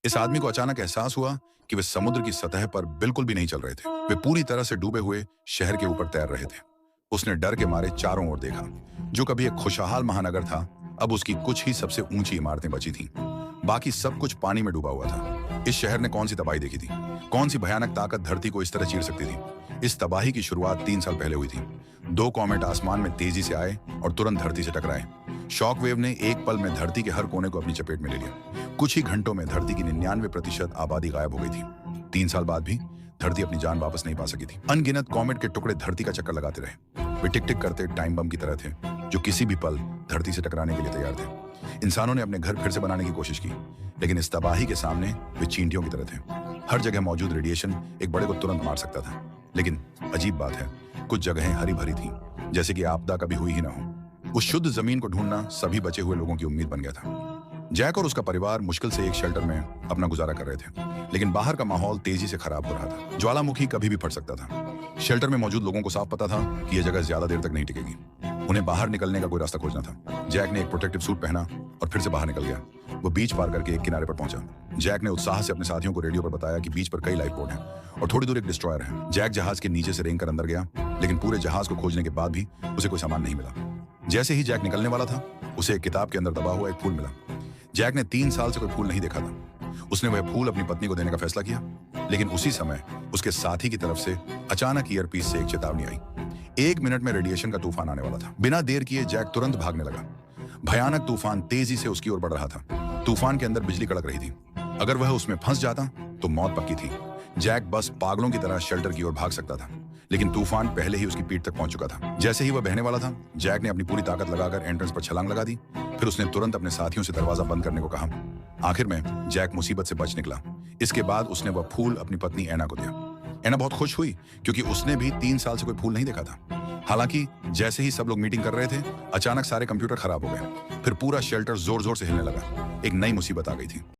इस आदमी को अचानक एहसास हुआ कि वे समुद्र की सतह पर बिल्कुल भी नहीं चल रहे थे। वे पूरी तरह से डूबे हुए शहर के ऊपर तैर रहे थे। उसने डर के मारे चारों ओर देखा। जो कभी एक खुशहाल महानगर था, अब उसकी कुछ ही सबसे ऊंची इमारतें बची थीं। बाकी सब कुछ पानी में डूबा हुआ था। इस शहर ने कौन सी तबाही देखी थी? कौन सी भयानक ताकत धरती को इस तरह चीर सकती थी? इस तबाही की शुरुआत 3 साल पहले हुई थी। 2 कॉमेट आसमान में तेजी से आए और तुरंत धरती से टकराए। शॉक वेव ने एक पल में धरती के हर कोने को अपनी चपेट में ले लिया। कुछ ही घंटों में धरती की 99% आबादी गायब हो गई थी। 3 साल बाद भी धरती अपनी जान वापस नहीं पा सकी थी। अनगिनत कॉमेट के टुकड़े धरती का चक्कर लगाते रहे। वे टिक टिक करते टाइम बम की तरह थे, जो किसी भी पल धरती से टकराने के लिए तैयार थे। इंसानों ने अपने घर फिर से बनाने की कोशिश की, लेकिन इस तबाही के सामने वे चींटियों की तरह थे। हर जगह मौजूद रेडिएशन एक बड़े को तुरंत मार सकता था। लेकिन अजीब बात है, कुछ जगहें हरी भरी थीं, जैसे कि आपदा कभी हुई ही ना हो। उस शुद्ध जमीन को ढूंढना सभी बचे हुए लोगों की उम्मीद बन गया था। जैक और उसका परिवार मुश्किल से एक शेल्टर में अपना गुजारा कर रहे थे, लेकिन बाहर का माहौल तेजी से खराब हो रहा था। ज्वालामुखी कभी भी फट सकता था। शेल्टर में मौजूद लोगों को साफ पता था कि यह जगह ज्यादा देर तक नहीं टिकेगी। उन्हें बाहर निकलने का कोई रास्ता खोजना था। जैक ने एक प्रोटेक्टिव सूट पहना और फिर से बाहर निकल गया। वो बीच पार करके एक किनारे पर पहुंचा। जैक ने उत्साह से अपने साथियों को रेडियो पर बताया कि बीच पर कई लाइफ बोट हैं और थोड़ी दूर एक डिस्ट्रॉयर है। जैक जहाज के नीचे से रेंग कर अंदर गया, लेकिन पूरे जहाज को खोजने के बाद भी उसे कोई सामान नहीं मिला। जैसे ही जैक निकलने वाला था, उसे एक किताब के अंदर दबा हुआ एक फूल मिला। जैक ने 3 साल से कोई फूल नहीं देखा था। उसने वह फूल अपनी पत्नी को देने का फैसला किया, लेकिन उसी समय उसके साथी की तरफ से अचानक ईयरपीस से एक चेतावनी आई। 1 मिनट में रेडिएशन का तूफान आने वाला था। बिना देर किए जैक तुरंत भागने लगा। भयानक तूफान तेजी से उसकी ओर बढ़ रहा था। तूफान के अंदर बिजली कड़क रही थी। अगर वह उसमें फंस जाता तो मौत पक्की थी। जैक बस पागलों की तरह शेल्टर की ओर भाग सकता था, लेकिन तूफान पहले ही उसकी पीठ तक पहुंच चुका था। जैसे ही वह बहने वाला था, जैक ने अपनी पूरी ताकत लगाकर एंट्रेंस पर छलांग लगा दी। फिर उसने तुरंत अपने साथियों से दरवाजा बंद करने को कहा। आखिर में जैक मुसीबत से बच निकला। इसके बाद उसने वह फूल अपनी पत्नी एना को दिया। एना बहुत खुश हुई, क्योंकि उसने भी 3 साल से कोई फूल नहीं देखा था। हालांकि जैसे ही सब लोग मीटिंग कर रहे थे, अचानक सारे कंप्यूटर खराब हो गए। फिर पूरा शेल्टर जोर जोर से हिलने लगा। एक नई मुसीबत आ गई थी।